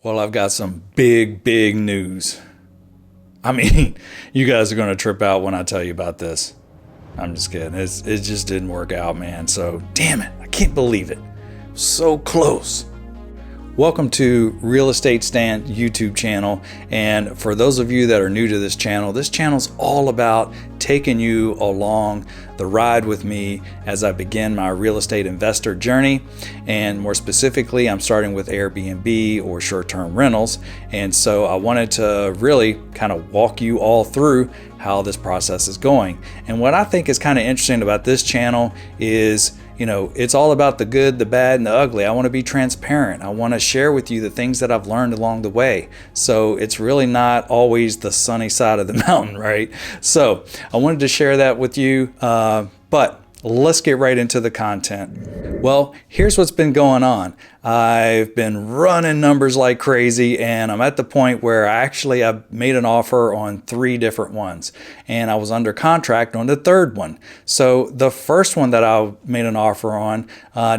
Well, I've got some big news. I mean, you guys are going to trip out when I tell you about this. I'm just kidding. It just didn't work out, man. So, damn it. I can't believe it. So close. Welcome to Real Estate Stand YouTube channel. And for those of you that are new to this channel's all about taking you along the ride with me as I begin my real estate investor journey. And more specifically, I'm starting with Airbnb or short-term rentals. And so I wanted to really kind of walk you all through how this process is going. And what I think is kind of interesting about this channel is, you know, it's all about the good, the bad, and the ugly. I want to be transparent. I want to share with you the things that I've learned along the way. So it's really not always the sunny side of the mountain, right? So I wanted to share that with you, but let's get right into the content. Well, here's what's been going on. I've been running numbers like crazy, and I'm at the point where I've made an offer on 3 different ones, and I was under contract on the 3rd one. So the first one that I made an offer on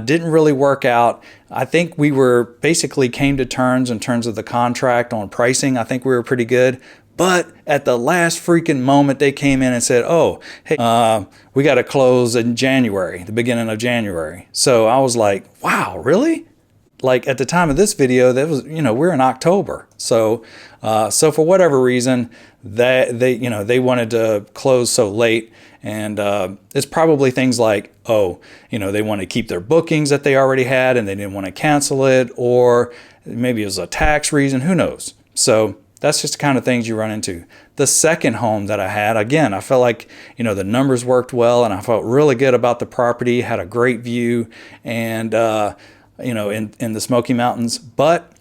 didn't really work out. I think we were basically came to terms in terms of the contract on pricing. I think we were pretty good. But at the last freaking moment, they came in and said, oh, hey, we got to close in January, the beginning of January. So I was like, wow, really? Like at the time of this video, that was, we're in October. So for whatever reason, they wanted to close so late. And it's probably things like, they want to keep their bookings that they already had and they didn't want to cancel it. Or maybe it was a tax reason, who knows? So that's just the kind of things you run into. The second home that I had, again, I felt like, the numbers worked well and I felt really good about the property, had a great view and, in the Smoky Mountains. But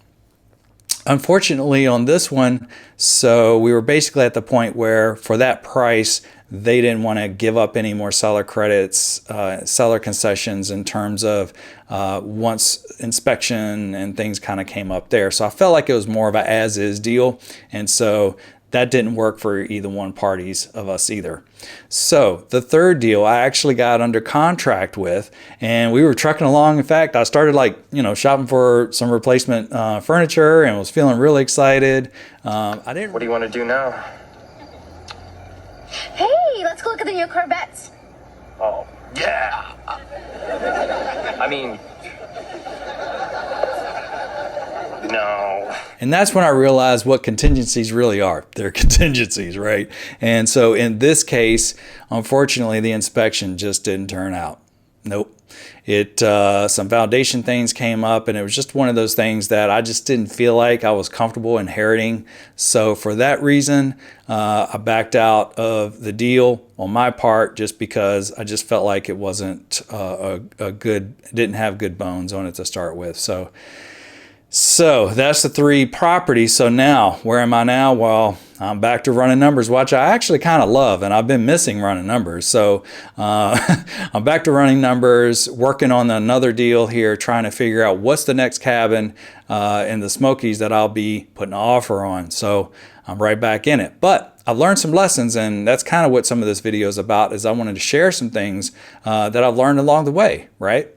unfortunately on this one, so we were basically at the point where for that price, they didn't want to give up any more seller credits, seller concessions in terms of once inspection and things kind of came up there. So I felt like it was more of a as-is deal. And so that didn't work for either one parties of us either. So the third deal I actually got under contract with, and we were trucking along. In fact, I started shopping for some replacement furniture and was feeling really excited. What do you want to do now? Hey, let's go look at the new Corvettes. Oh, yeah. I mean, no. And that's when I realized what contingencies really are. They're contingencies, right? And so in this case, unfortunately, the inspection just didn't turn out. Nope. Some foundation things came up, and it was just one of those things that I just didn't feel like I was comfortable inheriting. So for that reason, I backed out of the deal on my part, just because I just felt like it wasn't didn't have good bones on it to start with. So that's the 3 properties. So now, where am I now? Well, I'm back to running numbers, which I actually kind of love, and I've been missing running numbers. So I'm back to running numbers, working on another deal here, trying to figure out what's the next cabin in the Smokies that I'll be putting an offer on. So I'm right back in it. But I've learned some lessons, and that's kind of what some of this video is about, is I wanted to share some things that I've learned along the way, right?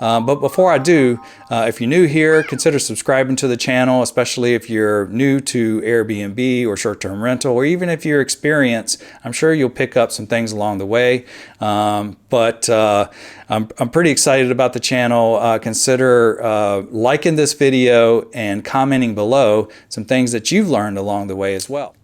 But before I do, if you're new here, consider subscribing to the channel, especially if you're new to Airbnb or short-term rental, or even if you're experienced. I'm sure you'll pick up some things along the way. But I'm pretty excited about the channel. Consider liking this video and commenting below some things that you've learned along the way as well.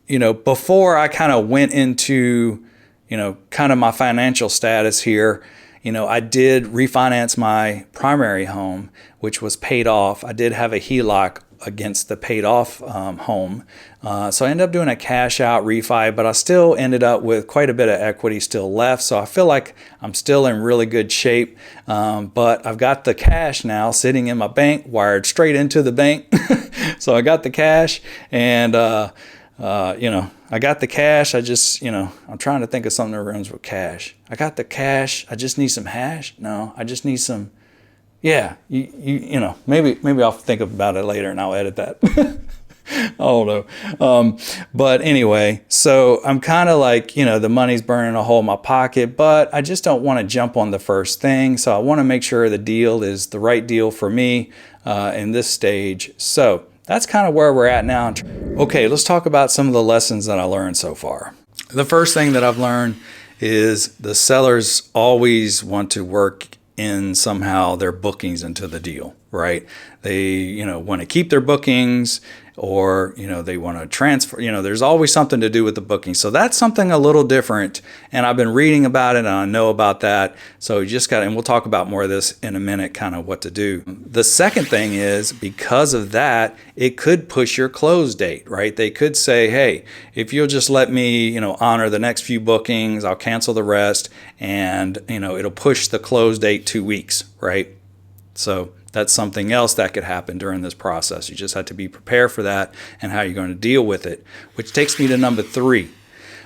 Before I kind of went into, kind of my financial status here, I did refinance my primary home, which was paid off. I did have a HELOC against the paid off home. So I ended up doing a cash out refi, but I still ended up with quite a bit of equity still left. So I feel like I'm still in really good shape. But I've got the cash now sitting in my bank, wired straight into the bank. So I got the cash, and I got the cash. I just, I'm trying to think of something that runs with cash. I got the cash. I just need some hash. No, I just need some. Yeah, maybe I'll think about it later and I'll edit that. I don't know. But anyway, so I'm kind of like, the money's burning a hole in my pocket, but I just don't want to jump on the first thing. So I want to make sure the deal is the right deal for me. in this stage. So that's kind of where we're at now. Okay, let's talk about some of the lessons that I learned so far. The first thing that I've learned is the sellers always want to work in somehow their bookings into the deal, right? They, want to keep their bookings, or, they want to transfer, there's always something to do with the booking. So that's something a little different. And I've been reading about it and I know about that. So you just got to, and we'll talk about more of this in a minute, kind of what to do. The second thing is, because of that, it could push your close date, right? They could say, hey, if you'll just let me, honor the next few bookings, I'll cancel the rest, and, it'll push the close date 2 weeks, right? So that's something else that could happen during this process. You just have to be prepared for that and how you're going to deal with it, which takes me to number 3.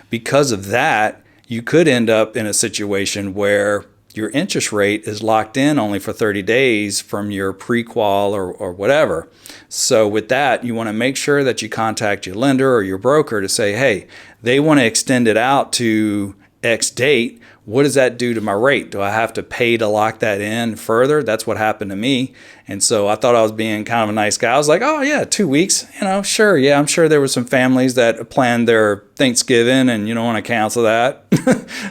Because of that, you could end up in a situation where your interest rate is locked in only for 30 days from your pre-qual or whatever. So with that, you want to make sure that you contact your lender or your broker to say, hey, they want to extend it out to X date. What does that do to my rate? Do I have to pay to lock that in further? That's what happened to me. And so I thought I was being kind of a nice guy. I was like, oh yeah, 2 weeks, sure. Yeah, I'm sure there were some families that planned their Thanksgiving and you don't want to cancel that.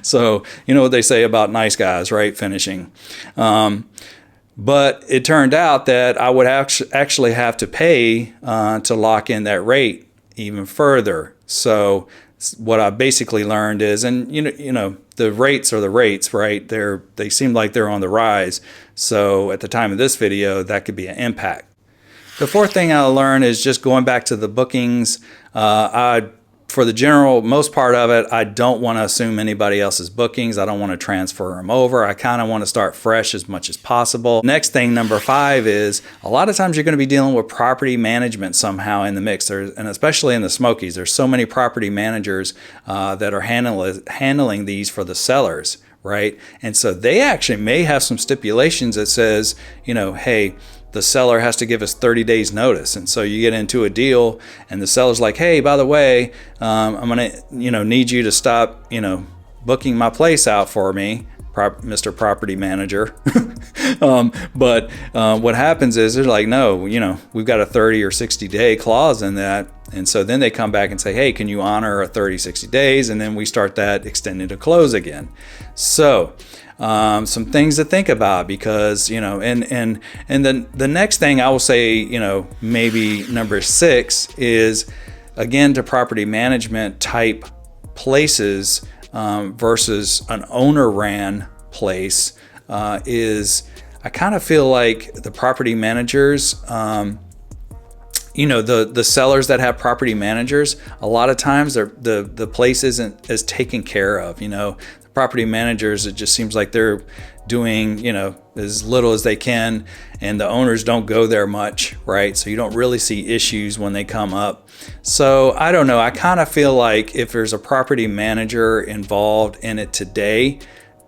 So you know what they say about nice guys, right? Finishing. But it turned out that I would actually have to pay to lock in that rate even further. So what I basically learned is, and the rates are the rates, right? They seem like they're on the rise. So at the time of this video, that could be an impact. The fourth thing I learned is just going back to the bookings. For the most part of it, I don't want to assume anybody else's bookings. I don't want to transfer them over. I kind of want to start fresh as much as possible. Next thing, number 5, is a lot of times you're going to be dealing with property management somehow in the mix. And especially in the Smokies, there's so many property managers that are handling these for the sellers, right? And so they actually may have some stipulations that says, hey, the seller has to give us 30 days notice. And so you get into a deal and the seller's like, hey, by the way, I'm going to, need you to stop, booking my place out for me, Mr. Property Manager. But what happens is they're like, no, we've got a 30 or 60 day clause in that. And so then they come back and say, hey, can you honor a 30, 60 days? And then we start that extended to close again. So some things to think about, because, and then the next thing I will say, maybe number 6 is, again, to property management type places versus an owner ran place, is I kind of feel like the property managers, the sellers that have property managers, a lot of times the place isn't as taken care of. Property managers, it just seems like they're doing, as little as they can, and the owners don't go there much, right? So you don't really see issues when they come up. So I don't know. I kind of feel like if there's a property manager involved in it today,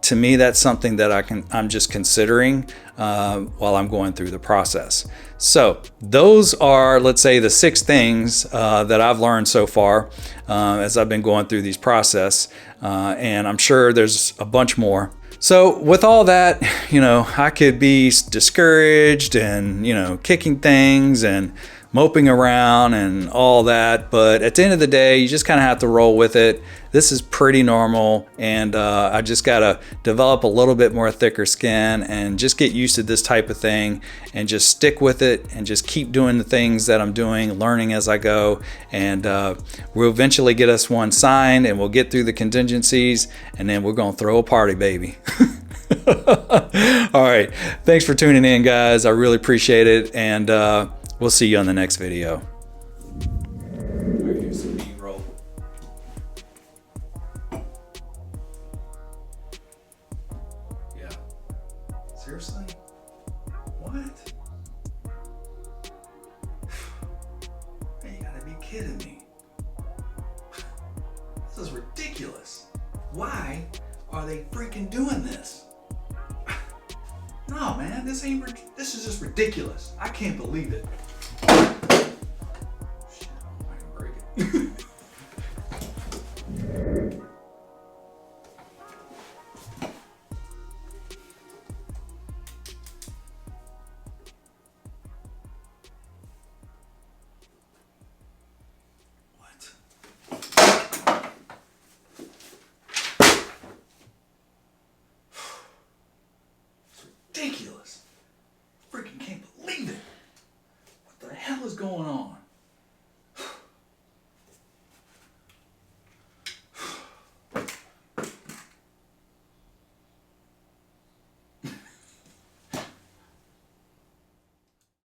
to me, that's something that I'm just considering while I'm going through the process. So those are, let's say, the 6 things that I've learned so far as I've been going through these process. And I'm sure there's a bunch more. So with all that, I could be discouraged and, kicking things and moping around and all that. But at the end of the day, you just kind of have to roll with it. This is pretty normal. And I just got to develop a little bit more thicker skin and just get used to this type of thing and just stick with it and just keep doing the things that I'm doing, learning as I go. And we'll eventually get us one signed and we'll get through the contingencies, and then we're going to throw a party, baby. All right. Thanks for tuning in, guys. I really appreciate it. And we'll see you on the next video. Here's some B-roll. Yeah. Seriously? What? Man, you gotta be kidding me. This is ridiculous. Why are they freaking doing this? No, man, this is just ridiculous. I can't believe it.